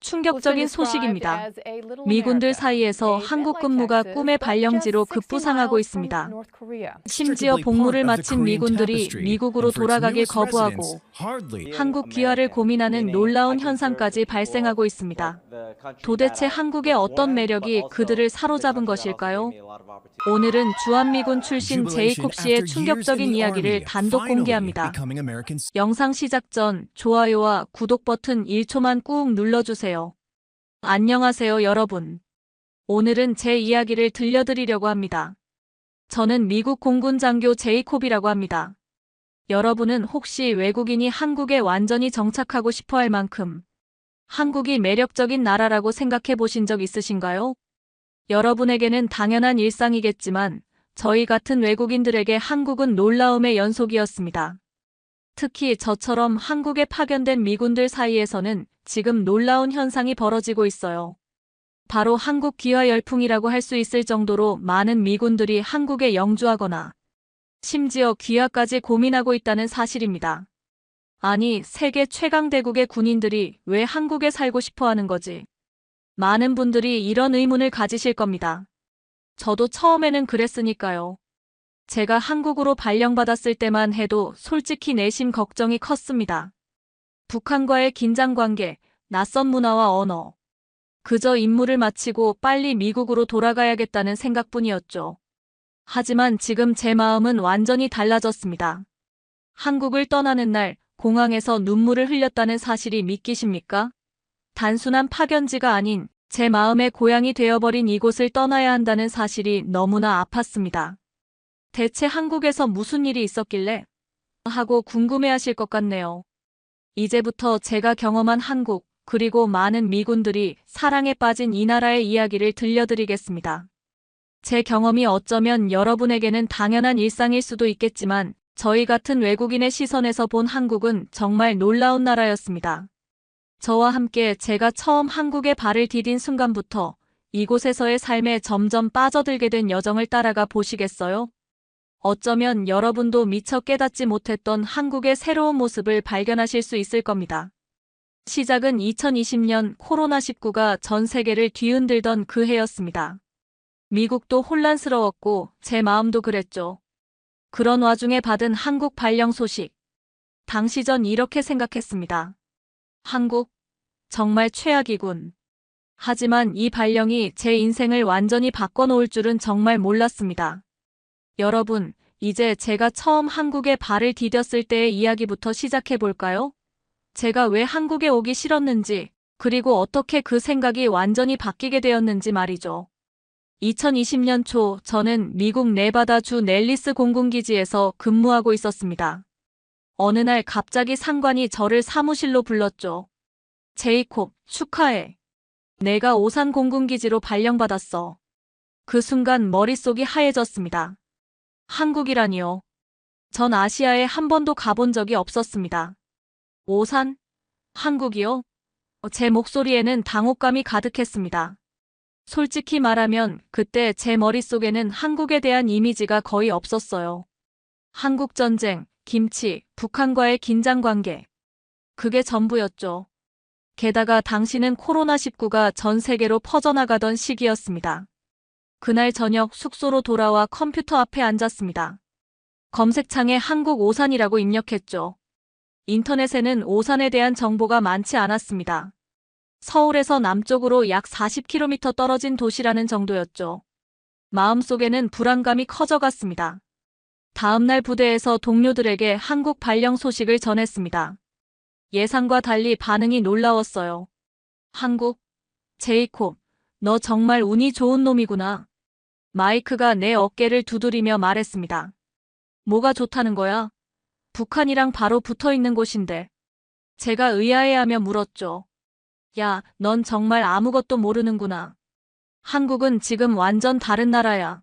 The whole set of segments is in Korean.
충격적인 소식입니다. 미군들 사이에서 한국 근무가 꿈의 발령지로 급부상하고 있습니다. 심지어 복무를 마친 미군들이 미국으로 돌아가길 거부하고 한국 귀화를 고민하는 놀라운 현상까지 발생하고 있습니다. 도대체 한국의 어떤 매력이 그들을 사로잡은 것일까요? 오늘은 주한미군 출신 제이콥 씨의 충격적인 이야기를 단독 공개합니다. 영상 시작 전 좋아요와 구독 버튼 1초만 꾹 눌러주세요. 안녕하세요, 여러분. 오늘은 제 이야기를 들려드리려고 합니다. 저는 미국 공군 장교 제이콥이라고 합니다. 여러분은 혹시 외국인이 한국에 완전히 정착하고 싶어 할 만큼 한국이 매력적인 나라라고 생각해 보신 적 있으신가요? 여러분에게는 당연한 일상이겠지만 저희 같은 외국인들에게 한국은 놀라움의 연속이었습니다. 특히 저처럼 한국에 파견된 미군들 사이에서는 지금 놀라운 현상이 벌어지고 있어요. 바로 한국 귀화 열풍이라고 할 수 있을 정도로 많은 미군들이 한국에 영주하거나 심지어 귀화까지 고민하고 있다는 사실입니다. 아니, 세계 최강대국의 군인들이 왜 한국에 살고 싶어 하는 거지? 많은 분들이 이런 의문을 가지실 겁니다. 저도 처음에는 그랬으니까요. 제가 한국으로 발령받았을 때만 해도 솔직히 내심 걱정이 컸습니다. 북한과의 긴장관계, 낯선 문화와 언어. 그저 임무를 마치고 빨리 미국으로 돌아가야겠다는 생각뿐이었죠. 하지만 지금 제 마음은 완전히 달라졌습니다. 한국을 떠나는 날 공항에서 눈물을 흘렸다는 사실이 믿기십니까? 단순한 파견지가 아닌 제 마음의 고향이 되어버린 이곳을 떠나야 한다는 사실이 너무나 아팠습니다. 대체 한국에서 무슨 일이 있었길래? 하고 궁금해하실 것 같네요. 이제부터 제가 경험한 한국, 그리고 많은 미군들이 사랑에 빠진 이 나라의 이야기를 들려드리겠습니다. 제 경험이 어쩌면 여러분에게는 당연한 일상일 수도 있겠지만 저희 같은 외국인의 시선에서 본 한국은 정말 놀라운 나라였습니다. 저와 함께 제가 처음 한국에 발을 디딘 순간부터 이곳에서의 삶에 점점 빠져들게 된 여정을 따라가 보시겠어요? 어쩌면 여러분도 미처 깨닫지 못했던 한국의 새로운 모습을 발견하실 수 있을 겁니다. 시작은 2020년 코로나19가 전 세계를 뒤흔들던 그 해였습니다. 미국도 혼란스러웠고 제 마음도 그랬죠. 그런 와중에 받은 한국 발령 소식. 당시 전 이렇게 생각했습니다. 한국? 정말 최악이군. 하지만 이 발령이 제 인생을 완전히 바꿔놓을 줄은 정말 몰랐습니다. 여러분, 이제 제가 처음 한국에 발을 디뎠을 때의 이야기부터 시작해볼까요? 제가 왜 한국에 오기 싫었는지, 그리고 어떻게 그 생각이 완전히 바뀌게 되었는지 말이죠. 2020년 초 저는 미국 네바다 주 넬리스 공군기지에서 근무하고 있었습니다. 어느 날 갑자기 상관이 저를 사무실로 불렀죠. 제이콥, 축하해. 내가 오산 공군기지로 발령받았어. 그 순간 머릿속이 하얘졌습니다. 한국이라니요. 전 아시아에 한 번도 가본 적이 없었습니다. 오산? 한국이요? 제 목소리에는 당혹감이 가득했습니다. 솔직히 말하면 그때 제 머릿속에는 한국에 대한 이미지가 거의 없었어요. 한국 전쟁, 김치, 북한과의 긴장관계. 그게 전부였죠. 게다가 당시는 코로나19가 전 세계로 퍼져나가던 시기였습니다. 그날 저녁 숙소로 돌아와 컴퓨터 앞에 앉았습니다. 검색창에 한국 오산이라고 입력했죠. 인터넷에는 오산에 대한 정보가 많지 않았습니다. 서울에서 남쪽으로 약 40km 떨어진 도시라는 정도였죠. 마음속에는 불안감이 커져갔습니다. 다음날 부대에서 동료들에게 한국 발령 소식을 전했습니다. 예상과 달리 반응이 놀라웠어요. 한국? 제이콥, 너 정말 운이 좋은 놈이구나. 마이크가 내 어깨를 두드리며 말했습니다. 뭐가 좋다는 거야? 북한이랑 바로 붙어있는 곳인데. 제가 의아해하며 물었죠. 야, 넌 정말 아무것도 모르는구나. 한국은 지금 완전 다른 나라야.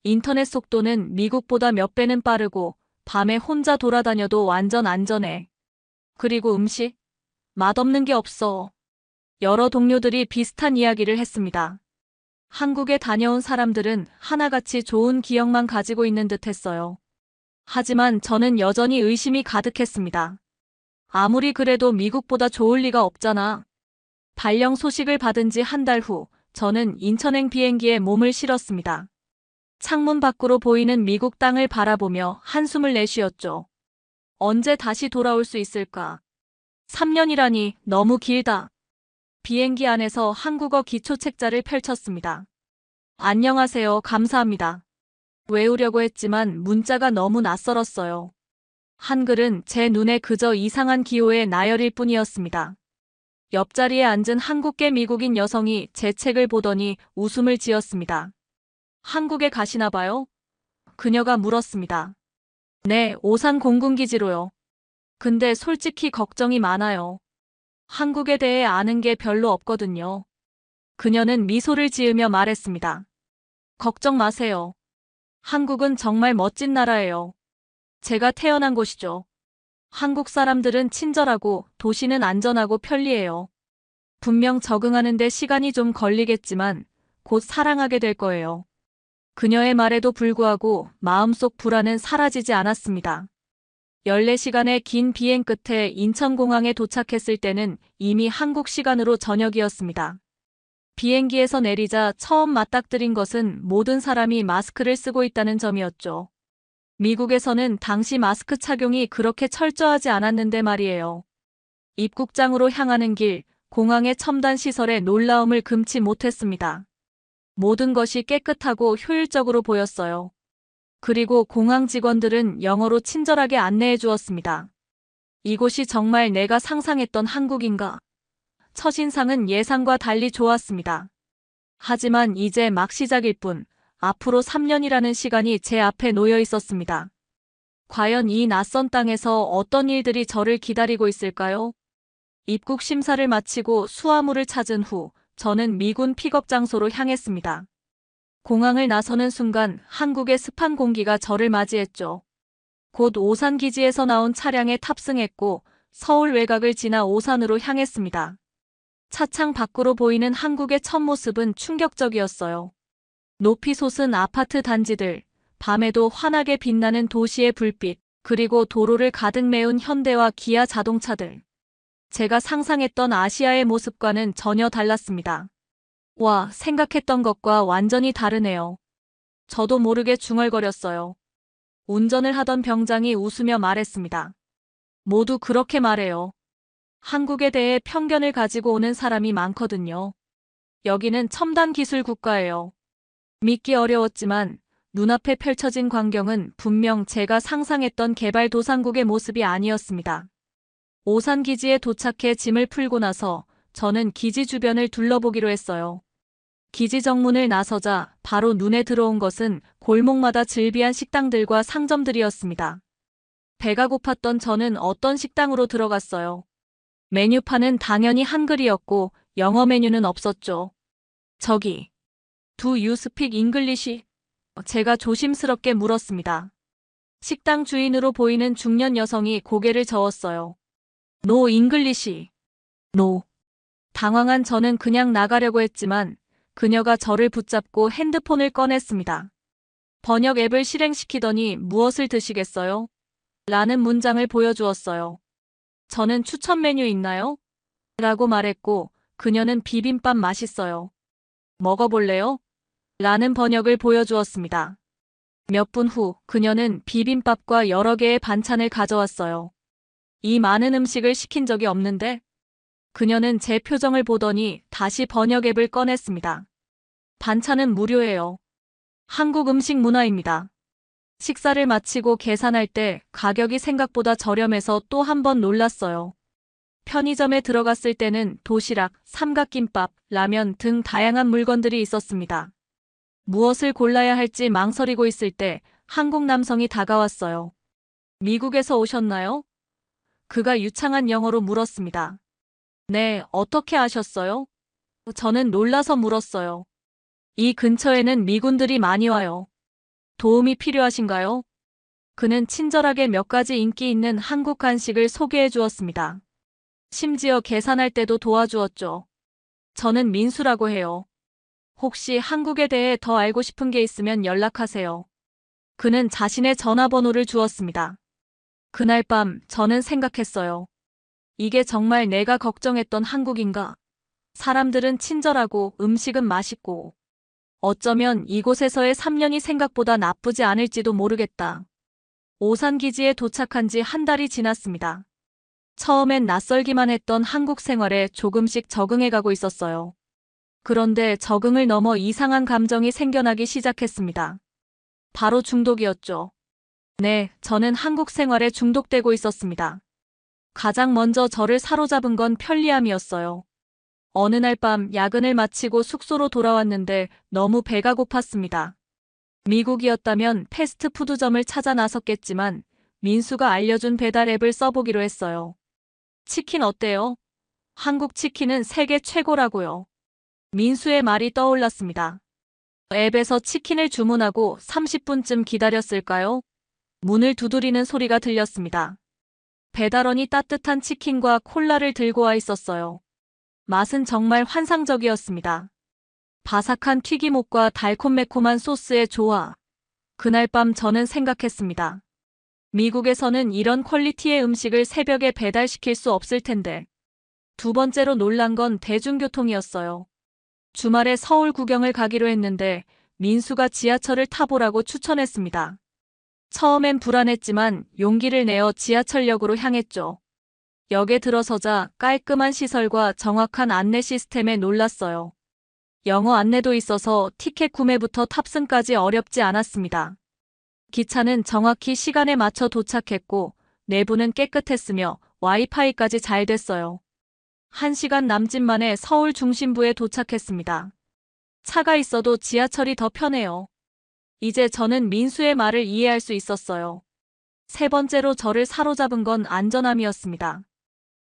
인터넷 속도는 미국보다 몇 배는 빠르고 밤에 혼자 돌아다녀도 완전 안전해. 그리고 음식? 맛없는 게 없어. 여러 동료들이 비슷한 이야기를 했습니다. 한국에 다녀온 사람들은 하나같이 좋은 기억만 가지고 있는 듯 했어요. 하지만 저는 여전히 의심이 가득했습니다. 아무리 그래도 미국보다 좋을 리가 없잖아. 발령 소식을 받은 지 한 달 후, 저는 인천행 비행기에 몸을 실었습니다. 창문 밖으로 보이는 미국 땅을 바라보며 한숨을 내쉬었죠. 언제 다시 돌아올 수 있을까? 3년이라니 너무 길다. 비행기 안에서 한국어 기초 책자를 펼쳤습니다. 안녕하세요. 감사합니다. 외우려고 했지만 문자가 너무 낯설었어요. 한글은 제 눈에 그저 이상한 기호의 나열일 뿐이었습니다. 옆자리에 앉은 한국계 미국인 여성이 제 책을 보더니 웃음을 지었습니다. 한국에 가시나 봐요? 그녀가 물었습니다. 네, 오산 공군기지로요. 근데 솔직히 걱정이 많아요. 한국에 대해 아는 게 별로 없거든요. 그녀는 미소를 지으며 말했습니다. 걱정 마세요. 한국은 정말 멋진 나라예요. 제가 태어난 곳이죠. 한국 사람들은 친절하고 도시는 안전하고 편리해요. 분명 적응하는 데 시간이 좀 걸리겠지만 곧 사랑하게 될 거예요. 그녀의 말에도 불구하고 마음속 불안은 사라지지 않았습니다. 14시간의 긴 비행 끝에 인천공항에 도착했을 때는 이미 한국 시간으로 저녁이었습니다. 비행기에서 내리자 처음 맞닥뜨린 것은 모든 사람이 마스크를 쓰고 있다는 점이었죠. 미국에서는 당시 마스크 착용이 그렇게 철저하지 않았는데 말이에요. 입국장으로 향하는 길, 공항의 첨단 시설에 놀라움을 금치 못했습니다. 모든 것이 깨끗하고 효율적으로 보였어요. 그리고 공항 직원들은 영어로 친절하게 안내해 주었습니다. 이곳이 정말 내가 상상했던 한국인가? 첫인상은 예상과 달리 좋았습니다. 하지만 이제 막 시작일 뿐, 앞으로 3년이라는 시간이 제 앞에 놓여 있었습니다. 과연 이 낯선 땅에서 어떤 일들이 저를 기다리고 있을까요? 입국 심사를 마치고 수화물을 찾은 후 저는 미군 픽업 장소로 향했습니다. 공항을 나서는 순간 한국의 습한 공기가 저를 맞이했죠. 곧 오산 기지에서 나온 차량에 탑승했고 서울 외곽을 지나 오산으로 향했습니다. 차창 밖으로 보이는 한국의 첫 모습은 충격적이었어요. 높이 솟은 아파트 단지들, 밤에도 환하게 빛나는 도시의 불빛, 그리고 도로를 가득 메운 현대와 기아 자동차들. 제가 상상했던 아시아의 모습과는 전혀 달랐습니다. 와, 생각했던 것과 완전히 다르네요. 저도 모르게 중얼거렸어요. 운전을 하던 병장이 웃으며 말했습니다. 모두 그렇게 말해요. 한국에 대해 편견을 가지고 오는 사람이 많거든요. 여기는 첨단 기술 국가예요. 믿기 어려웠지만 눈앞에 펼쳐진 광경은 분명 제가 상상했던 개발도상국의 모습이 아니었습니다. 오산 기지에 도착해 짐을 풀고 나서 저는 기지 주변을 둘러보기로 했어요. 기지 정문을 나서자 바로 눈에 들어온 것은 골목마다 즐비한 식당들과 상점들이었습니다. 배가 고팠던 저는 어떤 식당으로 들어갔어요. 메뉴판은 당연히 한글이었고 영어 메뉴는 없었죠. 저기, Do you speak English? 제가 조심스럽게 물었습니다. 식당 주인으로 보이는 중년 여성이 고개를 저었어요. No English. No. 당황한 저는 그냥 나가려고 했지만 그녀가 저를 붙잡고 핸드폰을 꺼냈습니다. 번역 앱을 실행시키더니 무엇을 드시겠어요? 라는 문장을 보여주었어요. 저는 추천 메뉴 있나요? 라고 말했고 그녀는 비빔밥 맛있어요. 먹어볼래요? 라는 번역을 보여주었습니다. 몇 분 후 그녀는 비빔밥과 여러 개의 반찬을 가져왔어요. 이 많은 음식을 시킨 적이 없는데? 그녀는 제 표정을 보더니 다시 번역 앱을 꺼냈습니다. 반찬은 무료예요. 한국 음식 문화입니다. 식사를 마치고 계산할 때 가격이 생각보다 저렴해서 또 한 번 놀랐어요. 편의점에 들어갔을 때는 도시락, 삼각김밥, 라면 등 다양한 물건들이 있었습니다. 무엇을 골라야 할지 망설이고 있을 때 한국 남성이 다가왔어요. 미국에서 오셨나요? 그가 유창한 영어로 물었습니다. 네, 어떻게 아셨어요? 저는 놀라서 물었어요. 이 근처에는 미군들이 많이 와요. 도움이 필요하신가요? 그는 친절하게 몇 가지 인기 있는 한국 간식을 소개해 주었습니다. 심지어 계산할 때도 도와주었죠. 저는 민수라고 해요. 혹시 한국에 대해 더 알고 싶은 게 있으면 연락하세요. 그는 자신의 전화번호를 주었습니다. 그날 밤 저는 생각했어요. 이게 정말 내가 걱정했던 한국인가? 사람들은 친절하고 음식은 맛있고 어쩌면 이곳에서의 3년이 생각보다 나쁘지 않을지도 모르겠다. 오산 기지에 도착한 지 한 달이 지났습니다. 처음엔 낯설기만 했던 한국 생활에 조금씩 적응해가고 있었어요. 그런데 적응을 넘어 이상한 감정이 생겨나기 시작했습니다. 바로 중독이었죠. 네, 저는 한국 생활에 중독되고 있었습니다. 가장 먼저 저를 사로잡은 건 편리함이었어요. 어느 날 밤 야근을 마치고 숙소로 돌아왔는데 너무 배가 고팠습니다. 미국이었다면 패스트푸드점을 찾아 나섰겠지만 민수가 알려준 배달 앱을 써보기로 했어요. 치킨 어때요? 한국 치킨은 세계 최고라고요. 민수의 말이 떠올랐습니다. 앱에서 치킨을 주문하고 30분쯤 기다렸을까요? 문을 두드리는 소리가 들렸습니다. 배달원이 따뜻한 치킨과 콜라를 들고 와 있었어요. 맛은 정말 환상적이었습니다. 바삭한 튀김옷과 달콤매콤한 소스의 조화. 그날 밤 저는 생각했습니다. 미국에서는 이런 퀄리티의 음식을 새벽에 배달시킬 수 없을 텐데. 두 번째로 놀란 건 대중교통이었어요. 주말에 서울 구경을 가기로 했는데 민수가 지하철을 타보라고 추천했습니다. 처음엔 불안했지만 용기를 내어 지하철역으로 향했죠. 역에 들어서자 깔끔한 시설과 정확한 안내 시스템에 놀랐어요. 영어 안내도 있어서 티켓 구매부터 탑승까지 어렵지 않았습니다. 기차는 정확히 시간에 맞춰 도착했고 내부는 깨끗했으며 와이파이까지 잘 됐어요. 1시간 남짓 만에 서울 중심부에 도착했습니다. 차가 있어도 지하철이 더 편해요. 이제 저는 민수의 말을 이해할 수 있었어요. 세 번째로 저를 사로잡은 건 안전함이었습니다.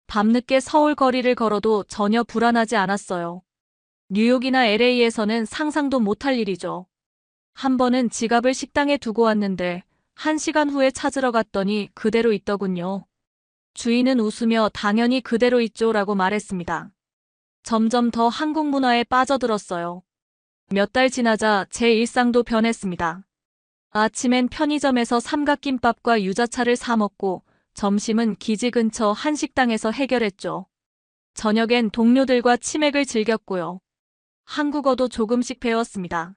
밤늦게 서울 거리를 걸어도 전혀 불안하지 않았어요. 뉴욕이나 LA에서는 상상도 못할 일이죠. 한 번은 지갑을 식당에 두고 왔는데 1시간 후에 찾으러 갔더니 그대로 있더군요. 주인은 웃으며 당연히 그대로 있죠 라고 말했습니다. 점점 더 한국 문화에 빠져들었어요. 몇 달 지나자 제 일상도 변했습니다. 아침엔 편의점에서 삼각김밥과 유자차를 사 먹고 점심은 기지 근처 한식당에서 해결했죠. 저녁엔 동료들과 치맥을 즐겼고요. 한국어도 조금씩 배웠습니다.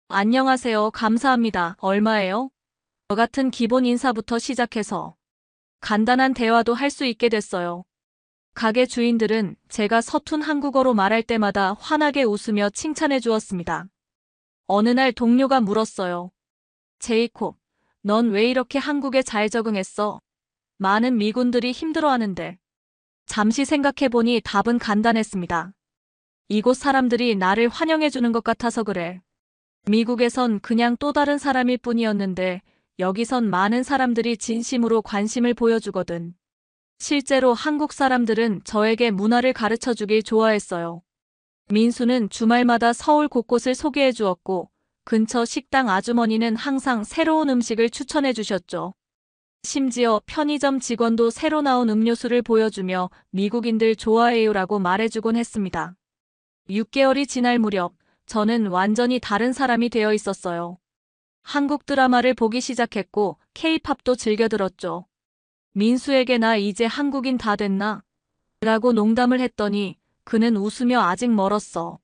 안녕하세요, 감사합니다, 얼마예요? 저 같은 기본 인사부터 시작해서 간단한 대화도 할 수 있게 됐어요. 가게 주인들은 제가 서툰 한국어로 말할 때마다 환하게 웃으며 칭찬해 주었습니다. 어느 날 동료가 물었어요. 제이콥, 넌 왜 이렇게 한국에 잘 적응했어? 많은 미군들이 힘들어하는데. 잠시 생각해보니 답은 간단했습니다. 이곳 사람들이 나를 환영해 주는 것 같아서 그래. 미국에선 그냥 또 다른 사람일 뿐이었는데 여기선 많은 사람들이 진심으로 관심을 보여주거든. 실제로 한국 사람들은 저에게 문화를 가르쳐 주길 좋아했어요. 민수는 주말마다 서울 곳곳을 소개해 주었고 근처 식당 아주머니는 항상 새로운 음식을 추천해 주셨죠. 심지어 편의점 직원도 새로 나온 음료수를 보여주며 미국인들 좋아해요라고 말해주곤 했습니다. 6개월이 지날 무렵 저는 완전히 다른 사람이 되어 있었어요. 한국 드라마를 보기 시작했고 K-팝도 즐겨 들었죠. 민수에게 나 이제 한국인 다 됐나? 라고 농담을 했더니 그는 웃으며 아직 멀었어.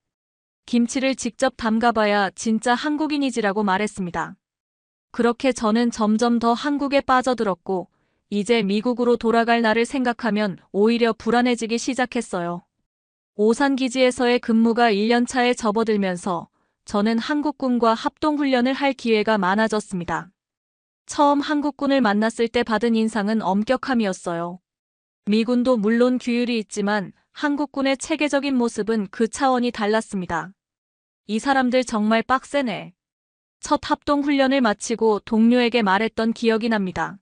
김치를 직접 담가봐야 진짜 한국인이지라고 말했습니다. 그렇게 저는 점점 더 한국에 빠져들었고 이제 미국으로 돌아갈 날을 생각하면 오히려 불안해지기 시작했어요. 오산기지에서의 근무가 1년차에 접어들면서 저는 한국군과 합동훈련을 할 기회가 많아졌습니다. 처음 한국군을 만났을 때 받은 인상은 엄격함이었어요. 미군도 물론 규율이 있지만 한국군의 체계적인 모습은 그 차원이 달랐습니다. 이 사람들 정말 빡세네. 첫 합동훈련을 마치고 동료에게 말했던 기억이 납니다.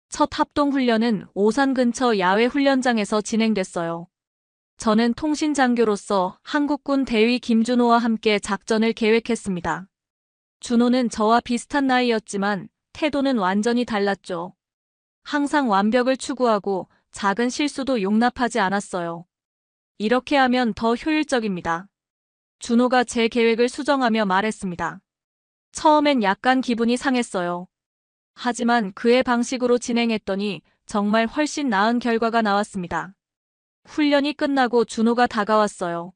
첫 합동훈련은 오산 근처 야외 훈련장에서 진행됐어요. 저는 통신장교로서 한국군 대위 김준호와 함께 작전을 계획했습니다. 준호는 저와 비슷한 나이였지만 태도는 완전히 달랐죠. 항상 완벽을 추구하고 작은 실수도 용납하지 않았어요. 이렇게 하면 더 효율적입니다. 준호가 제 계획을 수정하며 말했습니다. 처음엔 약간 기분이 상했어요. 하지만 그의 방식으로 진행했더니 정말 훨씬 나은 결과가 나왔습니다. 훈련이 끝나고 준호가 다가왔어요.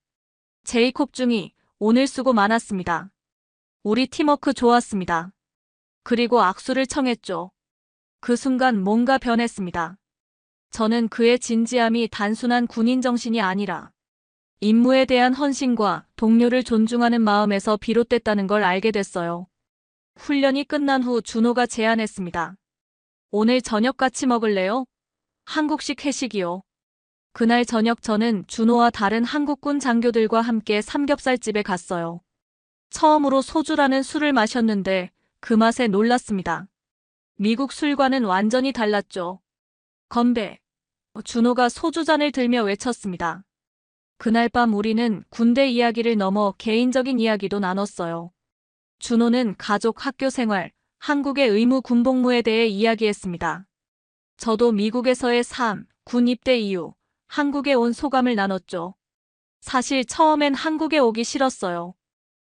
제이콥 중이 오늘 수고 많았습니다. 우리 팀워크 좋았습니다. 그리고 악수를 청했죠. 그 순간 뭔가 변했습니다. 저는 그의 진지함이 단순한 군인 정신이 아니라 임무에 대한 헌신과 동료를 존중하는 마음에서 비롯됐다는 걸 알게 됐어요. 훈련이 끝난 후 준호가 제안했습니다. 오늘 저녁 같이 먹을래요? 한국식 회식이요. 그날 저녁 저는 준호와 다른 한국군 장교들과 함께 삼겹살집에 갔어요. 처음으로 소주라는 술을 마셨는데 그 맛에 놀랐습니다. 미국 술과는 완전히 달랐죠. 건배. 준호가 소주잔을 들며 외쳤습니다. 그날 밤 우리는 군대 이야기를 넘어 개인적인 이야기도 나눴어요. 준호는 가족, 학교 생활, 한국의 의무 군복무에 대해 이야기했습니다. 저도 미국에서의 삶, 군 입대 이후, 한국에 온 소감을 나눴죠. 사실 처음엔 한국에 오기 싫었어요.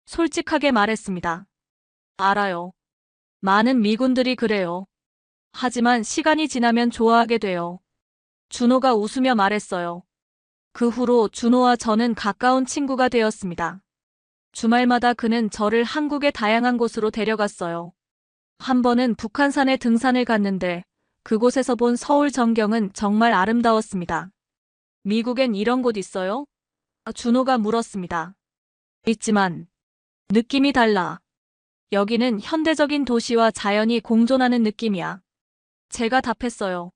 솔직하게 말했습니다. 알아요. 많은 미군들이 그래요. 하지만 시간이 지나면 좋아하게 돼요. 준호가 웃으며 말했어요. 그 후로 준호와 저는 가까운 친구가 되었습니다. 주말마다 그는 저를 한국의 다양한 곳으로 데려갔어요. 한 번은 북한산에 등산을 갔는데 그곳에서 본 서울 전경은 정말 아름다웠습니다. 미국엔 이런 곳 있어요? 준호가 물었습니다. 있지만 느낌이 달라. 여기는 현대적인 도시와 자연이 공존하는 느낌이야. 제가 답했어요.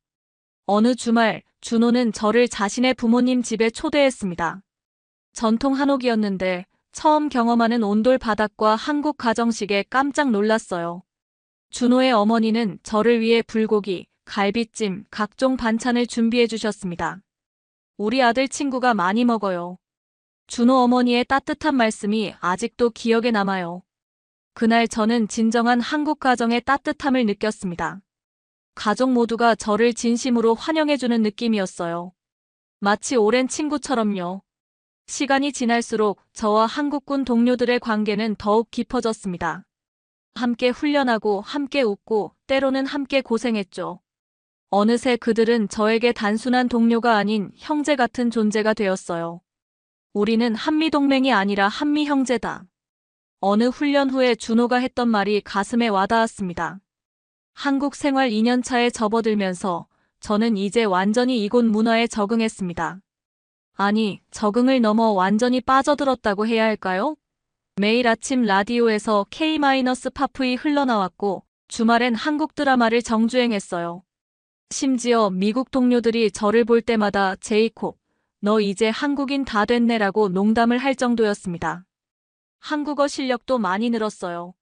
어느 주말 준호는 저를 자신의 부모님 집에 초대했습니다. 전통 한옥이었는데 처음 경험하는 온돌 바닥과 한국 가정식에 깜짝 놀랐어요. 준호의 어머니는 저를 위해 불고기, 갈비찜, 각종 반찬을 준비해 주셨습니다. 우리 아들 친구가 많이 먹어요. 준호 어머니의 따뜻한 말씀이 아직도 기억에 남아요. 그날 저는 진정한 한국 가정의 따뜻함을 느꼈습니다. 가족 모두가 저를 진심으로 환영해주는 느낌이었어요. 마치 오랜 친구처럼요. 시간이 지날수록 저와 한국군 동료들의 관계는 더욱 깊어졌습니다. 함께 훈련하고 함께 웃고 때로는 함께 고생했죠. 어느새 그들은 저에게 단순한 동료가 아닌 형제 같은 존재가 되었어요. 우리는 한미동맹이 아니라 한미형제다. 어느 훈련 후에 준호가 했던 말이 가슴에 와닿았습니다. 한국 생활 2년 차에 접어들면서 저는 이제 완전히 이곳 문화에 적응했습니다. 아니, 적응을 넘어 완전히 빠져들었다고 해야 할까요? 매일 아침 라디오에서 K-팝이 흘러나왔고 주말엔 한국 드라마를 정주행했어요. 심지어 미국 동료들이 저를 볼 때마다 제이콥, 너 이제 한국인 다 됐네라고 농담을 할 정도였습니다. 한국어 실력도 많이 늘었어요.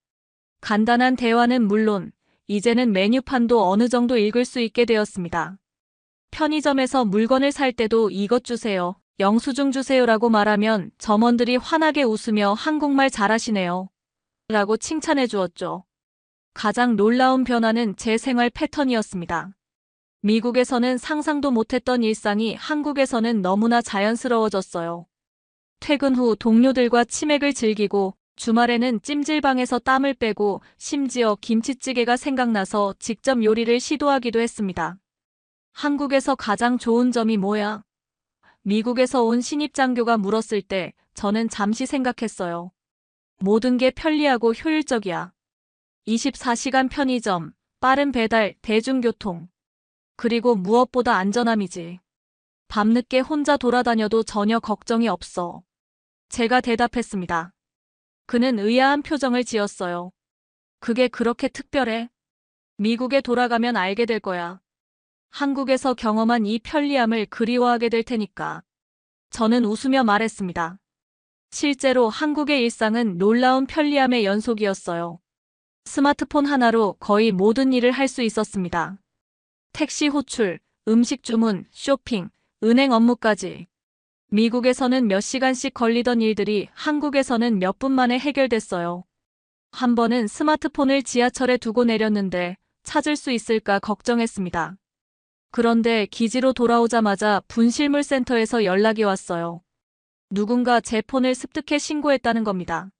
간단한 대화는 물론 이제는 메뉴판도 어느 정도 읽을 수 있게 되었습니다. 편의점에서 물건을 살 때도 이것 주세요, 영수증 주세요라고 말하면 점원들이 환하게 웃으며 한국말 잘하시네요 라고 칭찬해 주었죠. 가장 놀라운 변화는 제 생활 패턴이었습니다. 미국에서는 상상도 못했던 일상이 한국에서는 너무나 자연스러워졌어요. 퇴근 후 동료들과 치맥을 즐기고 주말에는 찜질방에서 땀을 빼고 심지어 김치찌개가 생각나서 직접 요리를 시도하기도 했습니다. 한국에서 가장 좋은 점이 뭐야? 미국에서 온 신입 장교가 물었을 때 저는 잠시 생각했어요. 모든 게 편리하고 효율적이야. 24시간 편의점, 빠른 배달, 대중교통. 그리고 무엇보다 안전함이지. 밤늦게 혼자 돌아다녀도 전혀 걱정이 없어. 제가 대답했습니다. 그는 의아한 표정을 지었어요. 그게 그렇게 특별해? 미국에 돌아가면 알게 될 거야. 한국에서 경험한 이 편리함을 그리워하게 될 테니까. 저는 웃으며 말했습니다. 실제로 한국의 일상은 놀라운 편리함의 연속이었어요. 스마트폰 하나로 거의 모든 일을 할 수 있었습니다. 택시 호출, 음식 주문, 쇼핑, 은행 업무까지. 미국에서는 몇 시간씩 걸리던 일들이 한국에서는 몇 분 만에 해결됐어요. 한 번은 스마트폰을 지하철에 두고 내렸는데 찾을 수 있을까 걱정했습니다. 그런데 기지로 돌아오자마자 분실물센터에서 연락이 왔어요. 누군가 제 폰을 습득해 신고했다는 겁니다.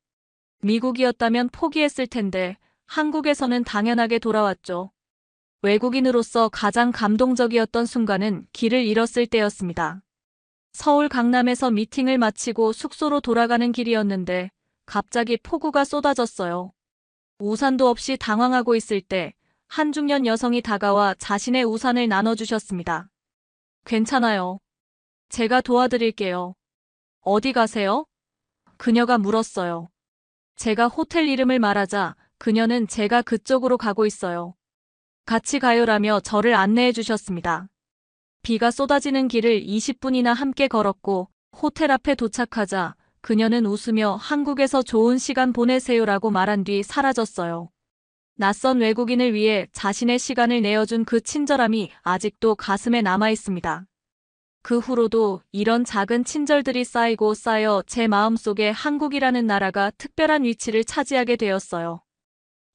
미국이었다면 포기했을 텐데 한국에서는 당연하게 돌아왔죠. 외국인으로서 가장 감동적이었던 순간은 길을 잃었을 때였습니다. 서울 강남에서 미팅을 마치고 숙소로 돌아가는 길이었는데 갑자기 폭우가 쏟아졌어요. 우산도 없이 당황하고 있을 때 한 중년 여성이 다가와 자신의 우산을 나눠주셨습니다. 괜찮아요. 제가 도와드릴게요. 어디 가세요? 그녀가 물었어요. 제가 호텔 이름을 말하자 그녀는 제가 그쪽으로 가고 있어요. 같이 가요라며 저를 안내해 주셨습니다. 비가 쏟아지는 길을 20분이나 함께 걸었고 호텔 앞에 도착하자 그녀는 웃으며 한국에서 좋은 시간 보내세요라고 말한 뒤 사라졌어요. 낯선 외국인을 위해 자신의 시간을 내어준 그 친절함이 아직도 가슴에 남아 있습니다. 그 후로도 이런 작은 친절들이 쌓이고 쌓여 제 마음속에 한국이라는 나라가 특별한 위치를 차지하게 되었어요.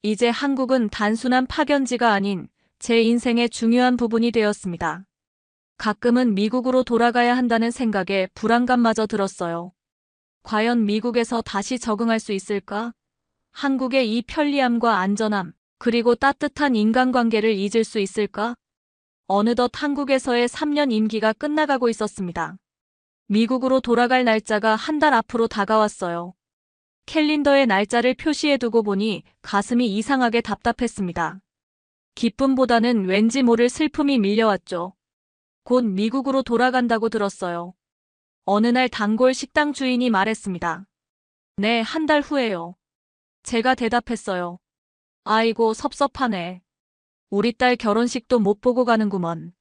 이제 한국은 단순한 파견지가 아닌 제 인생의 중요한 부분이 되었습니다. 가끔은 미국으로 돌아가야 한다는 생각에 불안감마저 들었어요. 과연 미국에서 다시 적응할 수 있을까? 한국의 이 편리함과 안전함, 그리고 따뜻한 인간관계를 잊을 수 있을까? 어느덧 한국에서의 3년 임기가 끝나가고 있었습니다. 미국으로 돌아갈 날짜가 한 달 앞으로 다가왔어요. 캘린더에 날짜를 표시해두고 보니 가슴이 이상하게 답답했습니다. 기쁨보다는 왠지 모를 슬픔이 밀려왔죠. 곧 미국으로 돌아간다고 들었어요. 어느 날 단골 식당 주인이 말했습니다. 네, 한 달 후에요. 제가 대답했어요. 아이고, 섭섭하네. 우리 딸 결혼식도 못 보고 가는구먼.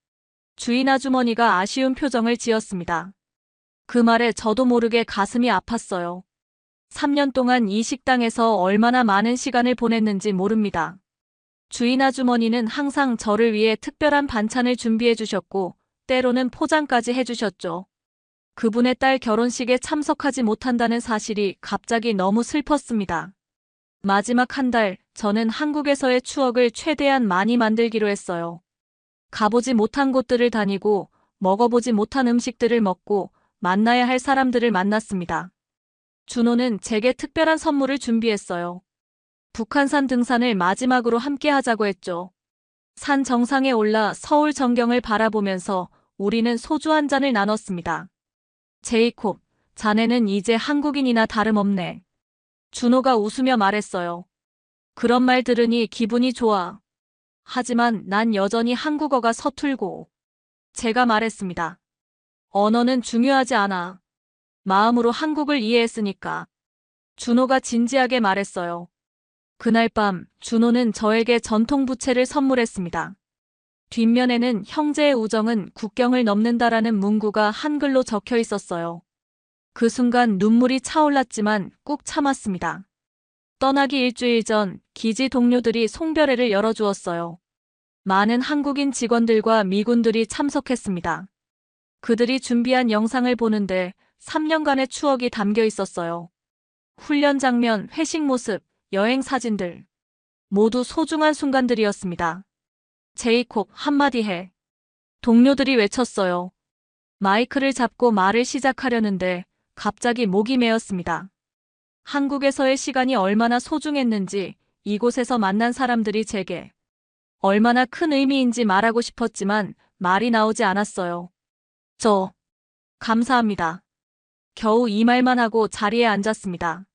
주인 아주머니가 아쉬운 표정을 지었습니다. 그 말에 저도 모르게 가슴이 아팠어요. 3년 동안 이 식당에서 얼마나 많은 시간을 보냈는지 모릅니다. 주인 아주머니는 항상 저를 위해 특별한 반찬을 준비해 주셨고 때로는 포장까지 해주셨죠. 그분의 딸 결혼식에 참석하지 못한다는 사실이 갑자기 너무 슬펐습니다. 마지막 한 달, 저는 한국에서의 추억을 최대한 많이 만들기로 했어요. 가보지 못한 곳들을 다니고 먹어보지 못한 음식들을 먹고 만나야 할 사람들을 만났습니다. 준호는 제게 특별한 선물을 준비했어요. 북한산 등산을 마지막으로 함께 하자고 했죠. 산 정상에 올라 서울 전경을 바라보면서 우리는 소주 한 잔을 나눴습니다. 제이콥, 자네는 이제 한국인이나 다름없네. 준호가 웃으며 말했어요. 그런 말 들으니 기분이 좋아. 하지만 난 여전히 한국어가 서툴고. 제가 말했습니다. 언어는 중요하지 않아. 마음으로 한국을 이해했으니까. 준호가 진지하게 말했어요. 그날 밤 준호는 저에게 전통 부채를 선물했습니다. 뒷면에는 형제의 우정은 국경을 넘는다라는 문구가 한글로 적혀 있었어요. 그 순간 눈물이 차올랐지만 꾹 참았습니다. 떠나기 일주일 전 기지 동료들이 송별회를 열어주었어요. 많은 한국인 직원들과 미군들이 참석했습니다. 그들이 준비한 영상을 보는데 3년간의 추억이 담겨 있었어요. 훈련 장면, 회식 모습, 여행 사진들. 모두 소중한 순간들이었습니다. 제이콥, 한마디 해. 동료들이 외쳤어요. 마이크를 잡고 말을 시작하려는데 갑자기 목이 메었습니다. 한국에서의 시간이 얼마나 소중했는지, 이곳에서 만난 사람들이 제게 얼마나 큰 의미인지 말하고 싶었지만 말이 나오지 않았어요. 감사합니다. 겨우 이 말만 하고 자리에 앉았습니다.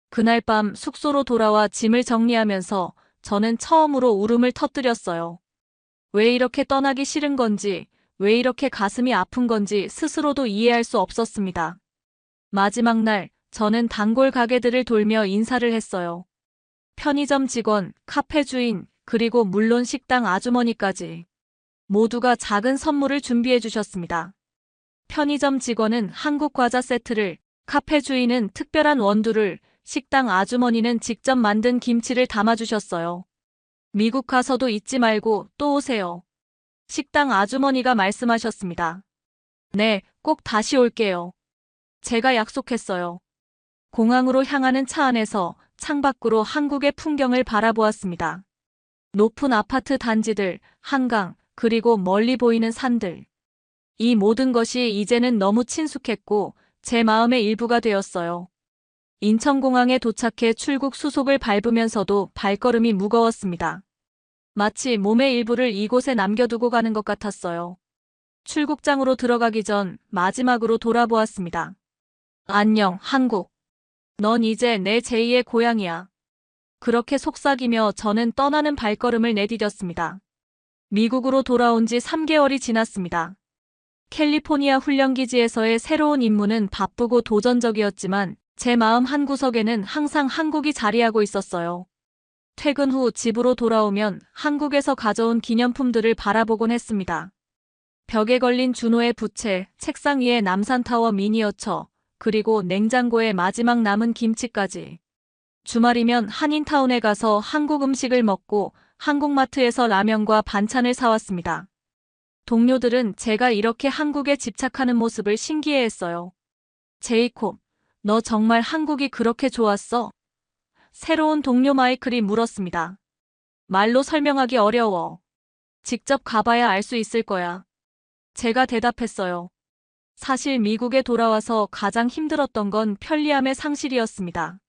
그날 밤 숙소로 돌아와 짐을 정리하면서 저는 처음으로 울음을 터뜨렸어요. 왜 이렇게 떠나기 싫은 건지, 왜 이렇게 가슴이 아픈 건지 스스로도 이해할 수 없었습니다. 마지막 날, 저는 단골 가게들을 돌며 인사를 했어요. 편의점 직원, 카페 주인, 그리고 물론 식당 아주머니까지. 모두가 작은 선물을 준비해 주셨습니다. 편의점 직원은 한국 과자 세트를, 카페 주인은 특별한 원두를, 식당 아주머니는 직접 만든 김치를 담아주셨어요. 미국 가서도 잊지 말고 또 오세요. 식당 아주머니가 말씀하셨습니다. 네, 꼭 다시 올게요. 제가 약속했어요. 공항으로 향하는 차 안에서 창밖으로 한국의 풍경을 바라보았습니다. 높은 아파트 단지들, 한강, 그리고 멀리 보이는 산들. 이 모든 것이 이제는 너무 친숙했고 제 마음의 일부가 되었어요. 인천공항에 도착해 출국 수속을 밟으면서도 발걸음이 무거웠습니다. 마치 몸의 일부를 이곳에 남겨두고 가는 것 같았어요. 출국장으로 들어가기 전 마지막으로 돌아보았습니다. 안녕, 한국. 넌 이제 내 제2의 고향이야. 그렇게 속삭이며 저는 떠나는 발걸음을 내디뎠습니다. 미국으로 돌아온 지 3개월이 지났습니다. 캘리포니아 훈련기지에서의 새로운 임무는 바쁘고 도전적이었지만 제 마음 한구석에는 항상 한국이 자리하고 있었어요. 퇴근 후 집으로 돌아오면 한국에서 가져온 기념품들을 바라보곤 했습니다. 벽에 걸린 준호의 부채, 책상 위에 남산타워 미니어처, 그리고 냉장고에 마지막 남은 김치까지. 주말이면 한인타운에 가서 한국 음식을 먹고 한국마트에서 라면과 반찬을 사왔습니다. 동료들은 제가 이렇게 한국에 집착하는 모습을 신기해했어요. 제이콥, 너 정말 한국이 그렇게 좋았어? 새로운 동료 마이클이 물었습니다. 말로 설명하기 어려워. 직접 가봐야 알 수 있을 거야. 제가 대답했어요. 사실 미국에 돌아와서 가장 힘들었던 건 편리함의 상실이었습니다.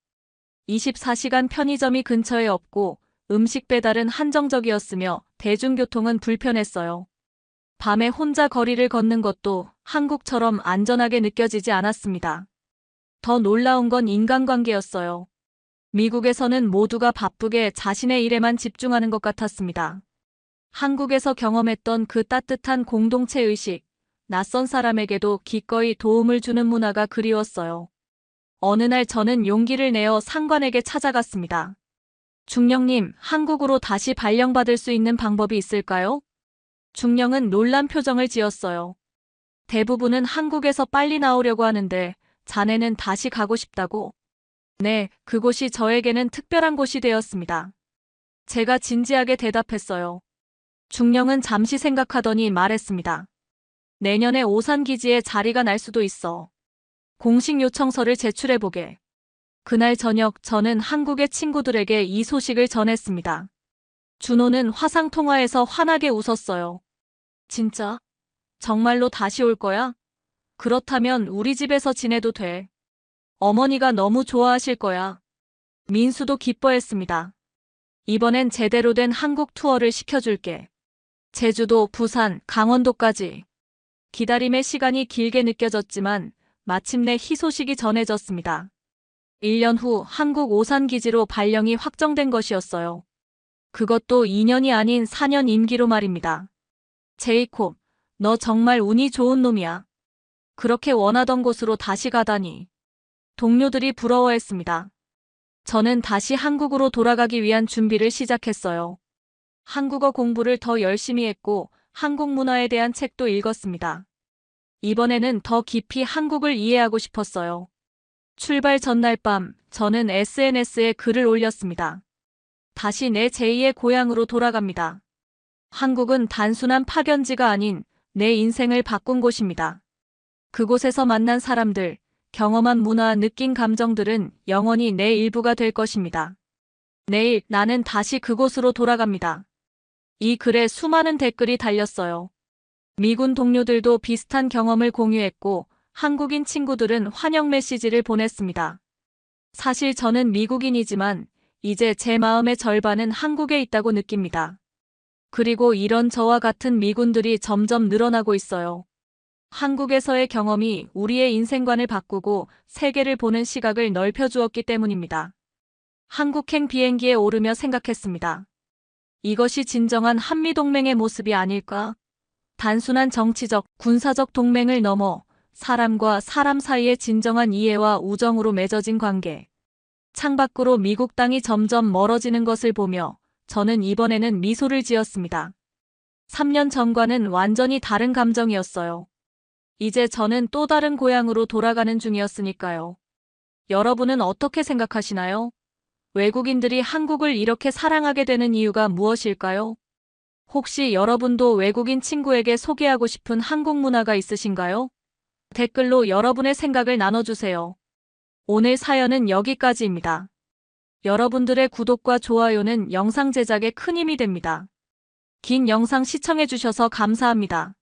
24시간 편의점이 근처에 없고 음식 배달은 한정적이었으며 대중교통은 불편했어요. 밤에 혼자 거리를 걷는 것도 한국처럼 안전하게 느껴지지 않았습니다. 더 놀라운 건 인간관계였어요. 미국에서는 모두가 바쁘게 자신의 일에만 집중하는 것 같았습니다. 한국에서 경험했던 그 따뜻한 공동체 의식, 낯선 사람에게도 기꺼이 도움을 주는 문화가 그리웠어요. 어느 날 저는 용기를 내어 상관에게 찾아갔습니다. 중령님, 한국으로 다시 발령받을 수 있는 방법이 있을까요? 중령은 놀란 표정을 지었어요. 대부분은 한국에서 빨리 나오려고 하는데 자네는 다시 가고 싶다고? 네, 그곳이 저에게는 특별한 곳이 되었습니다. 제가 진지하게 대답했어요. 중령은 잠시 생각하더니 말했습니다. 내년에 오산기지에 자리가 날 수도 있어. 공식 요청서를 제출해보게. 그날 저녁 저는 한국의 친구들에게 이 소식을 전했습니다. 준호는 화상통화에서 환하게 웃었어요. 진짜? 정말로 다시 올 거야? 그렇다면 우리 집에서 지내도 돼. 어머니가 너무 좋아하실 거야. 민수도 기뻐했습니다. 이번엔 제대로 된 한국 투어를 시켜줄게. 제주도, 부산, 강원도까지. 기다림의 시간이 길게 느껴졌지만 마침내 희소식이 전해졌습니다. 1년 후 한국 오산기지로 발령이 확정된 것이었어요. 그것도 2년이 아닌 4년 임기로 말입니다. 제이콥, 너 정말 운이 좋은 놈이야. 그렇게 원하던 곳으로 다시 가다니. 동료들이 부러워했습니다. 저는 다시 한국으로 돌아가기 위한 준비를 시작했어요. 한국어 공부를 더 열심히 했고 한국 문화에 대한 책도 읽었습니다. 이번에는 더 깊이 한국을 이해하고 싶었어요. 출발 전날 밤 저는 SNS에 글을 올렸습니다. 다시 내 제2의 고향으로 돌아갑니다. 한국은 단순한 파견지가 아닌 내 인생을 바꾼 곳입니다. 그곳에서 만난 사람들, 경험한 문화, 느낀 감정들은 영원히 내 일부가 될 것입니다. 내일 나는 다시 그곳으로 돌아갑니다. 이 글에 수많은 댓글이 달렸어요. 미군 동료들도 비슷한 경험을 공유했고 한국인 친구들은 환영 메시지를 보냈습니다. 사실 저는 미국인이지만 이제 제 마음의 절반은 한국에 있다고 느낍니다. 그리고 이런 저와 같은 미군들이 점점 늘어나고 있어요. 한국에서의 경험이 우리의 인생관을 바꾸고 세계를 보는 시각을 넓혀주었기 때문입니다. 한국행 비행기에 오르며 생각했습니다. 이것이 진정한 한미동맹의 모습이 아닐까? 단순한 정치적, 군사적 동맹을 넘어 사람과 사람 사이의 진정한 이해와 우정으로 맺어진 관계. 창밖으로 미국 땅이 점점 멀어지는 것을 보며 저는 이번에는 미소를 지었습니다. 3년 전과는 완전히 다른 감정이었어요. 이제 저는 또 다른 고향으로 돌아가는 중이었으니까요. 여러분은 어떻게 생각하시나요? 외국인들이 한국을 이렇게 사랑하게 되는 이유가 무엇일까요? 혹시 여러분도 외국인 친구에게 소개하고 싶은 한국 문화가 있으신가요? 댓글로 여러분의 생각을 나눠주세요. 오늘 사연은 여기까지입니다. 여러분들의 구독과 좋아요는 영상 제작에 큰 힘이 됩니다. 긴 영상 시청해주셔서 감사합니다.